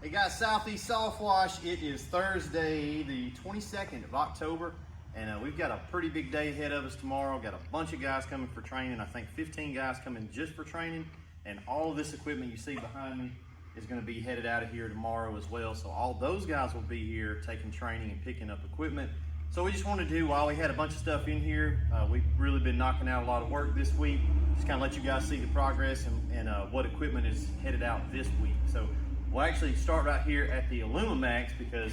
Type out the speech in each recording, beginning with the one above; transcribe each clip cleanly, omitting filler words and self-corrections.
Hey guys, Southeast Softwash. It is Thursday, the 22nd of October, and we've got a pretty big day ahead of us tomorrow. Got a bunch of guys coming for training. I think 15 guys coming just for training, and all of this equipment you see behind me is going to be headed out of here tomorrow as well. So all those guys will be here taking training and picking up equipment. So we just wanted to, while we had a bunch of stuff in here, we've really been knocking out a lot of work this week. Just kind of let you guys see the progress and what equipment is headed out this week. So we'll actually start right here at the Alumimax, because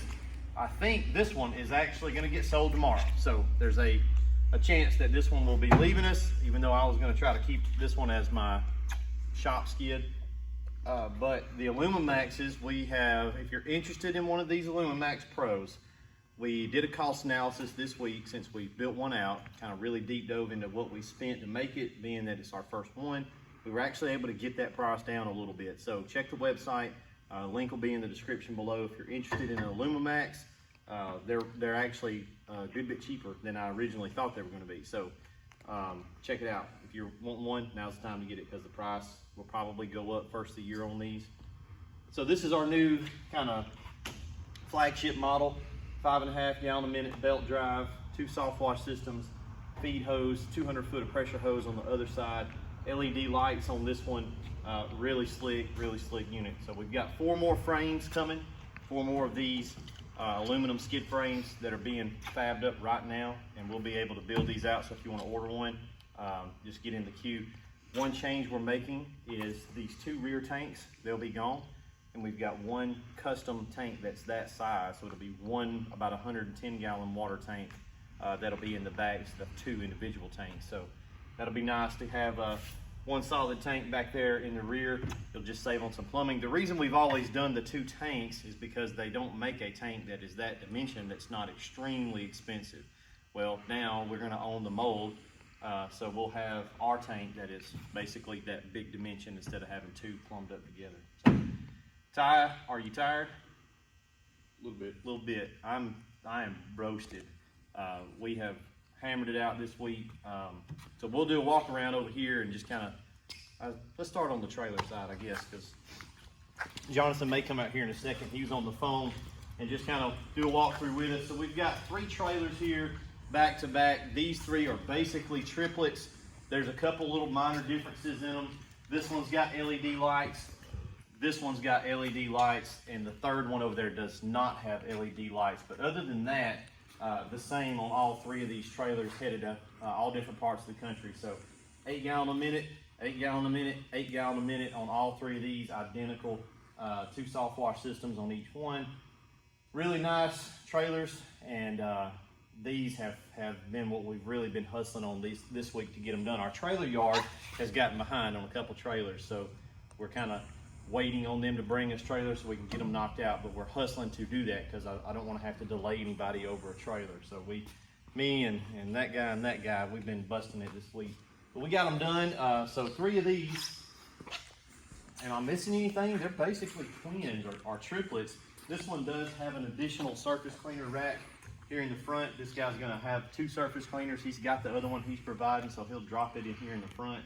I think this one is actually going to get sold tomorrow. So there's a chance that this one will be leaving us, even though I was going to try to keep this one as my shop skid. But the Alumimaxes, we have, if you're interested in one of these Alumimax Pros, we did a cost analysis this week since we built one out, kind of really deep dove into what we spent to make it, being that it's our first one. We were actually able to get that price down a little bit. So check the website. Link will be in the description below if you're interested in an Alumimax. They're actually a good bit cheaper than I originally thought they were going to be. So check it out. If you want one, now's the time to get it, because the price will probably go up first of the year on these. So this is our new kind of flagship model. 5.5 gallon a minute belt drive, 2 soft wash systems, feed hose, 200 foot of pressure hose on the other side, LED lights on this one. Really slick unit. So we've got 4 more frames coming, 4 more of these aluminum skid frames that are being fabbed up right now, and we'll be able to build these out. So if you want to order one, just get in the queue. One change we're making is these 2 rear tanks. They'll be gone, and we've got 1 custom tank that's that size. So it'll be one about 110 gallon water tank that'll be in the back instead of 2 individual tanks. So that'll be nice to have one solid tank back there in the rear. It'll just save on some plumbing. The reason we've always done the 2 tanks is because they don't make a tank that is that dimension that's not extremely expensive. Well, now we're going to own the mold, so we'll have our tank that is basically that big dimension instead of having 2 plumbed up together. So, Ty, are you tired? A little bit. A little bit. I am roasted. We have hammered it out this week. So we'll do a walk around over here and just kind of, let's start on the trailer side, I guess, because Jonathan may come out here in a second. He was on the phone, and just kind of do a walkthrough with us. So we've got 3 trailers here back to back. These 3 are basically triplets. There's a couple little minor differences in them. This one's got LED lights. This one's got LED lights, and the third one over there does not have LED lights. But other than that, the same on all 3 of these trailers, headed up all different parts of the country. So 8 gallon a minute, 8 gallon a minute, 8 gallon a minute on all 3 of these, identical 2 soft wash systems on each one. Really nice trailers, and these have been what we've really been hustling on this week to get them done. Our trailer yard has gotten behind on a couple trailers, so we're kind of waiting on them to bring us trailers so we can get them knocked out, but we're hustling to do that because I don't want to have to delay anybody over a trailer. So me and that guy, we've been busting it this week. But we got them done. So 3 of these. Am I missing anything? They're basically twins or triplets. This one does have an additional surface cleaner rack here in the front. This guy's gonna have 2 surface cleaners. He's got the other one he's providing, so he'll drop it in here in the front.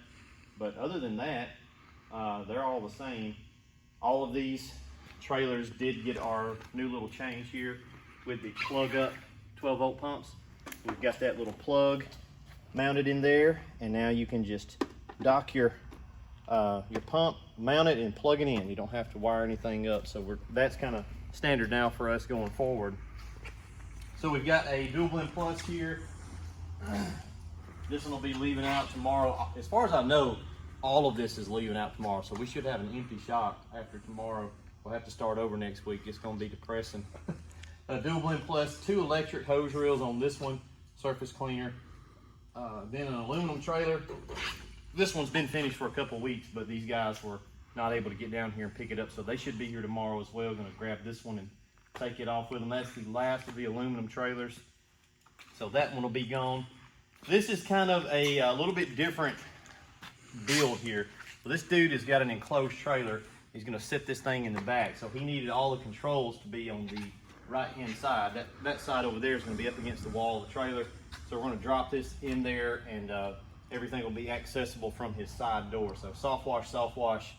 But other than that, they're all the same. All of these trailers did get our new little change here with the plug up 12 volt pumps. We've got that little plug mounted in there, and now you can just dock your pump, mount it, and plug it in. You don't have to wire anything up. So that's kind of standard now for us going forward. So we've got a dual blend plus here. This one will be leaving out tomorrow. As far as I know, all of this is leaving out tomorrow, so we should have an empty shop after tomorrow. We'll have to start over next week. It's going to be depressing. A dual blend plus, 2 electric hose reels on this one, surface cleaner. Then an aluminum trailer. This one's been finished for a couple weeks, but these guys were not able to get down here and pick it up, so they should be here tomorrow as well. Going to grab this one and take it off with them. That's the last of the aluminum trailers, so that one will be gone. This is kind of a little bit different build here. So this dude has got an enclosed trailer. He's going to set this thing in the back, so he needed all the controls to be on the right hand side. That side over there is going to be up against the wall of the trailer, so we're going to drop this in there, and everything will be accessible from his side door. So soft wash,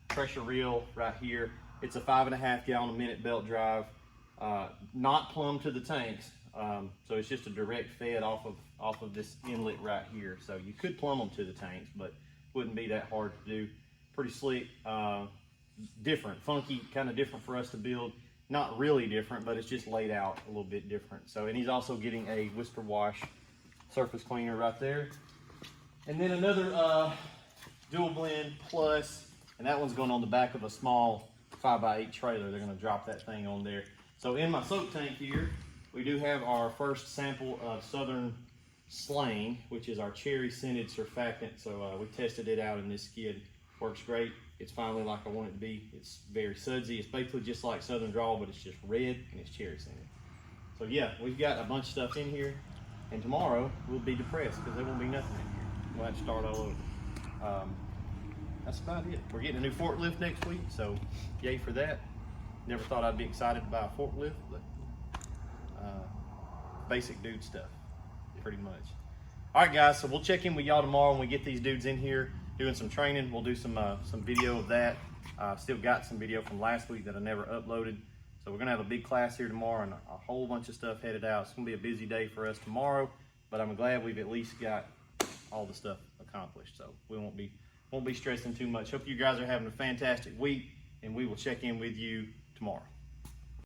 pressure reel right here, It's a 5.5 gallon a minute belt drive, not plumbed to the tanks. So it's just a direct fed off of this inlet right here. So you could plumb them to the tanks, but wouldn't be that hard to do. Pretty slick, different, funky, kind of different for us to build. Not really different, but it's just laid out a little bit different. So, and he's also getting a Whisper Wash surface cleaner right there. And then another dual blend plus, and that one's going on the back of a small 5x8 trailer. They're going to drop that thing on there. So in my soak tank here, we do have our first sample of Southern Slain, which is our cherry scented surfactant. So we tested it out in this skid. Works great. It's finally like I want it to be. It's very sudsy. It's basically just like Southern Draw, but it's just red and it's cherry scented. So yeah, we've got a bunch of stuff in here, and tomorrow we'll be depressed because there won't be nothing in here. We'll have to start all over. That's about it. We're getting a new forklift next week, so yay for that. Never thought I'd be excited to buy a forklift, but basic dude stuff, pretty much. All right, guys, so we'll check in with y'all tomorrow when we get these dudes in here doing some training. We'll do some video of that. Still got some video from last week that I never uploaded. So we're gonna have a big class here tomorrow and a whole bunch of stuff headed out. It's gonna be a busy day for us tomorrow, but I'm glad we've at least got all the stuff accomplished. So we won't be stressing too much. Hope you guys are having a fantastic week, and we will check in with you tomorrow.